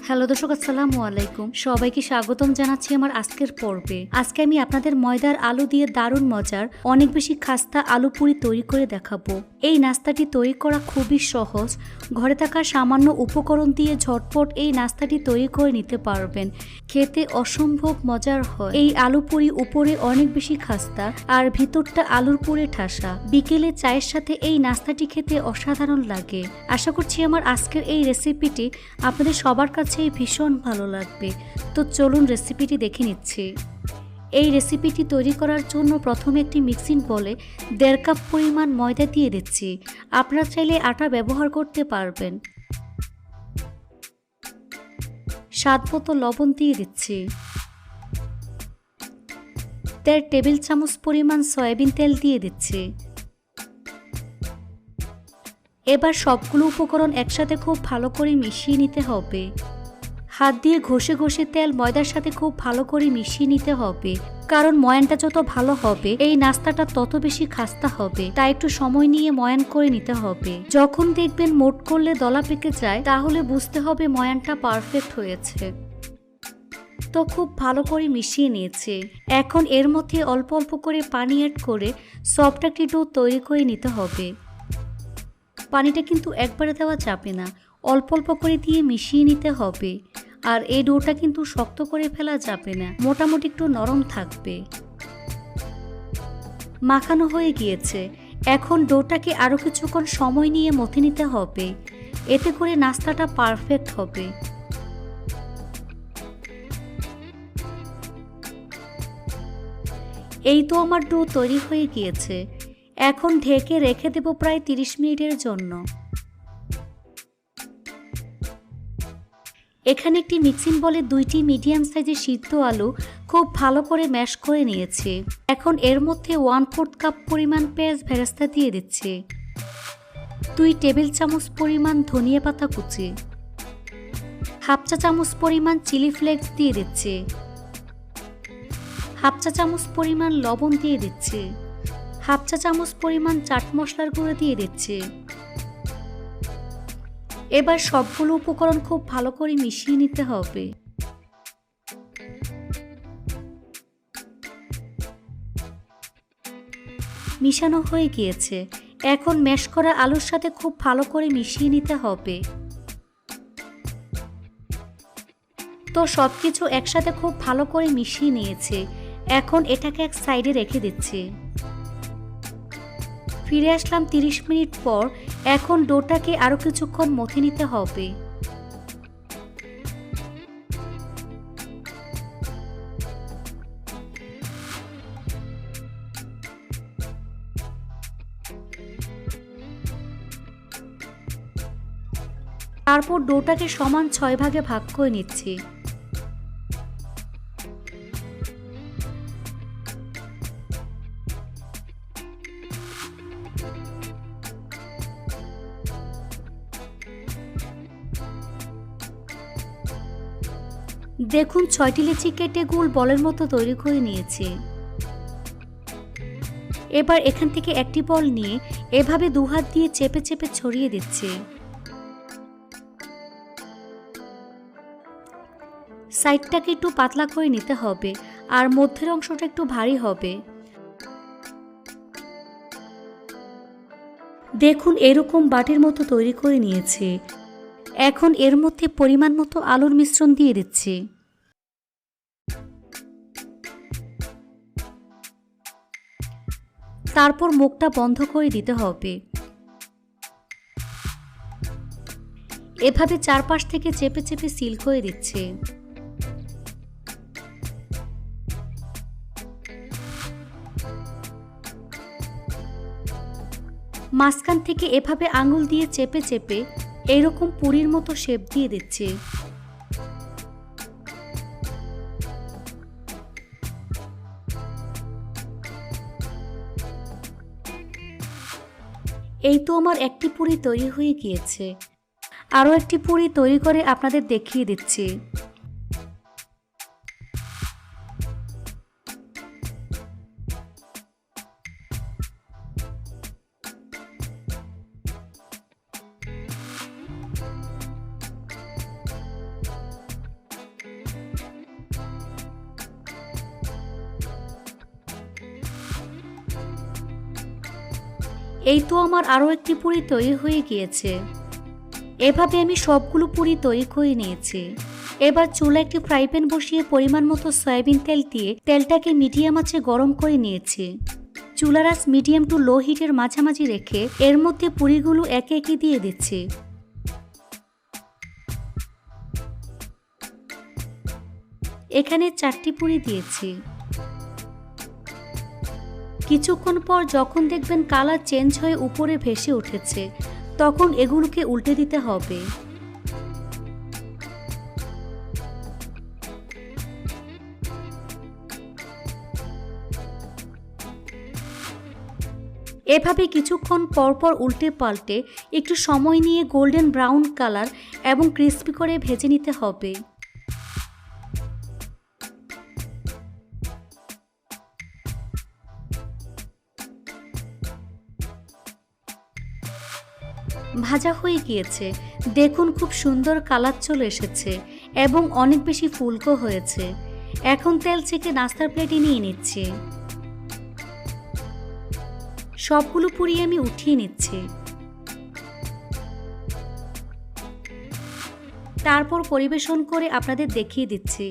Hello দর্শক, আসসালামু আলাইকুম। সবাইকে স্বাগতম জানাচ্ছি আমার আজকের পর্বে। আজকে আমি আপনাদের ময়দার আলু দিয়ে দারুণ মজার অনেক বেশি খাস্তা আলু পুরি তৈরি করে দেখাবো। এই নাস্তাটি তৈরি করা খুবই সহজ। ঘরে থাকা সামান্য উপকরণ দিয়ে ঝটপট এই নাস্তাটি তৈরি করে নিতে পারবেন। খেতে অসম্ভব মজার হয়। এই আলু পুরি উপরে অনেক বেশি খাস্তা আর ভিতরটা আলুর পুরে ঠাসা। বিকেলে চায়ের সাথে এই নাস্তাটি খেতে অসাধারণ লাগে। আশা করছি আমার আজকের এই রেসিপিটি আপনাদের সবার কাছে ভীষণ ভালো লাগবে। তো চলুন রেসিপিটি দেখে নিচ্ছি। এই রেসিপিটি তৈরি করার জন্য প্রথমে একটি মিক্সিং বলে 1.5 কাপ পরিমাণ ময়দা দিয়ে দিচ্ছি। আপনারা চাইলে আটা ব্যবহার করতে পারবেন। স্বাদ মতো লবণ দিয়ে দিচ্ছি। 1.5 টেবিল চামচ পরিমাণ সয়াবিন তেল দিয়ে দিচ্ছি। এবার সবগুলো উপকরণ একসাথে খুব ভালো করে মিশিয়ে নিতে হবে। হাত দিয়ে ঘষে ঘষে তেল ময়দার সাথে খুব ভালো করে মিশিয়ে নিতে হবে, কারণ ময়ানটা যত ভালো হবে এই নাস্তাটা তত বেশি খাস্তা হবে। তাই একটু সময় নিয়ে ময়ান করে নিতে হবে। যখন দেখবেন মোট করলে দলা পেকে যায় তাহলে বুঝতে হবে ময়ানটা পারফেক্ট হয়েছে। তো খুব ভালো করে মিশিয়ে নিয়েছে। এখন এর মধ্যে অল্প অল্প করে পানি অ্যাড করে সফট একটি ডো তৈরি করে নিতে হবে। পানিটা কিন্তু একবারে দেওয়া যাবে না, অল্প অল্প করে দিয়ে মিশিয়ে নিতে হবে। আর এই ডোটা কিন্তু শক্ত করে ফেলা যাবে না, মোটামুটি একটু নরম থাকবে। মাখানো হয়ে গিয়েছে। এখন ডোটাকে আরও কিছুক্ষণ সময় নিয়ে মথে নিতে হবে, এতে করে নাস্তাটা পারফেক্ট হবে। এই তো আমার ডো তৈরি হয়ে গিয়েছে। এখন ঢেকে রেখে দেব প্রায় 30 মিনিটের জন্য। এখানে একটি মিক্সিং বলে 2টি মিডিয়াম সাইজের সিদ্ধ আলু খুব ভালো করে ম্যাশ করে নিয়েছি। এখন এর মধ্যে 1/4 কাপ পরিমাণ পেঁয়াজ বেরেস্তা দিয়ে দিচ্ছি। 2 টেবিল চামচ পরিমাণ ধনিয়া পাতা কুচি, 1/2 চা চামচ পরিমাণ চিলি ফ্লেক্স দিয়ে দিচ্ছি। 1/2 চা চামচ পরিমাণ লবণ দিয়ে দিচ্ছি। 1/2 চা চামচ পরিমাণ চাট মশলার গুঁড়ো দিয়ে দিচ্ছি। এবার সবগুলো উপকরণ খুব ভালো করে মিশিয়ে নিতে হবে। মিশানো হয়ে গিয়েছে। এখন ম্যাশ করা আলুর সাথে খুব ভালো করে মিশিয়ে নিতে হবে। তো সবকিছু একসাথে খুব ভালো করে মিশিয়ে নিয়েছে। এখন এটাকে এক সাইডে রেখে দিচ্ছি। ফিরে আসলাম 30 মিনিট পর। এখন ডোটাকে আরো কিছুক্ষণ মথে নিতে হবে। তারপর ডোটাকে সমান 6 ভাগে ভাগ করে নিচ্ছি। দেখুন 6টি লিচি কেটে গোল বলের মতো তৈরি করে নিয়েছি। এবার এখান থেকে একটি বল নিয়ে এভাবে 2 হাত দিয়ে চেপে চেপে ছড়িয়ে দিচ্ছি। সাইডটাকে একটু পাতলা করে নিতে হবে আর মধ্যের অংশটা একটু ভারী হবে। দেখুন এরকম বাটির মতো তৈরি করে নিয়েছি। এখন এর মধ্যে পরিমাণ মতো আলুর মিশ্রণ দিয়ে দিচ্ছি। তারপর মুখটা বন্ধ করে দিতে হবে। এভাবে চারপাশ থেকে চেপে চেপে সিল করে দিচ্ছি। মাঝখান থেকে এভাবে আঙুল দিয়ে চেপে চেপে এইরকম পুরির মতো শেপ দিয়ে দিচ্ছি। এই তো আমার একটি পুরি তৈরি হয়ে গিয়েছে। আরও একটি পুরি তৈরি করে আপনাদের দেখিয়ে দিচ্ছি। এই তো আমার আরও একটি পুরি তৈরি হয়ে গিয়েছে। এভাবে আমি সবগুলো পুরি তৈরি করে নিয়েছি। এবার চুলা একটি ফ্রাই প্যান বসিয়ে পরিমাণ মতো সয়াবিন তেল দিয়ে তেলটাকে মিডিয়াম আঁচে গরম করে নিয়েছি। চুলার আঁচ মিডিয়াম টু লো হিটের মাঝামাঝি রেখে এর মধ্যে পুরিগুলো একে একে দিয়ে দিচ্ছি। এখানে 4টি পুরি দিয়েছি। কিছুক্ষণ পর যখন দেখবেন কালার চেঞ্জ হয়ে উপরে ভেসে উঠেছে, তখন এগুলোকে উল্টে দিতে হবে। এভাবে কিছুক্ষণ পরপর উল্টে পাল্টে একটু সময় নিয়ে গোল্ডেন ব্রাউন কালার এবং ক্রিস্পি করে ভেজে নিতে হবে। ভাজা হয়ে গিয়েছে, দেখুন খুব সুন্দর কালার চলে এসেছে এবং অনেক বেশি ফুলকো হয়েছে। এখন তেল ছেঁকে নাস্তার প্লেটে নিয়ে নিচ্ছি। সবগুলো পুরি আমি উঠিয়ে নিচ্ছি। তারপর পরিবেশন করে আপনাদের দেখিয়ে দিচ্ছি।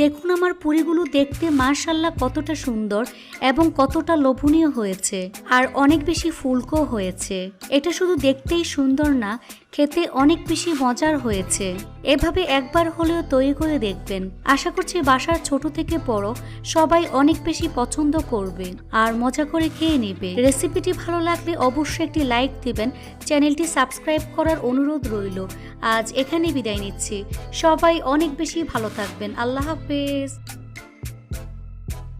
দেখুন আমার পুরিগুলো দেখতে মাশাআল্লাহ কতটা সুন্দর এবং কতটা লোভনীয় হয়েছে, আর অনেক বেশি ফুলকো হয়েছে। এটা শুধু দেখতেই সুন্দর না, খেতে অনেক বেশি মজার হয়েছে। এভাবে একবার হলেও তৈরি করে দেখবেন। আশা করছি বাসার ছোট থেকে বড় সবাই অনেক বেশি পছন্দ করবে আর মজা করে খেয়ে নেবে। রেসিপিটি ভালো লাগলে অবশ্যই একটি লাইক দিবেন। চ্যানেলটি সাবস্ক্রাইব করার অনুরোধ রইল। আজ এখানে বিদায় নিচ্ছি। সবাই অনেক বেশি ভালো থাকবেন। আল্লাহ হাফেজ।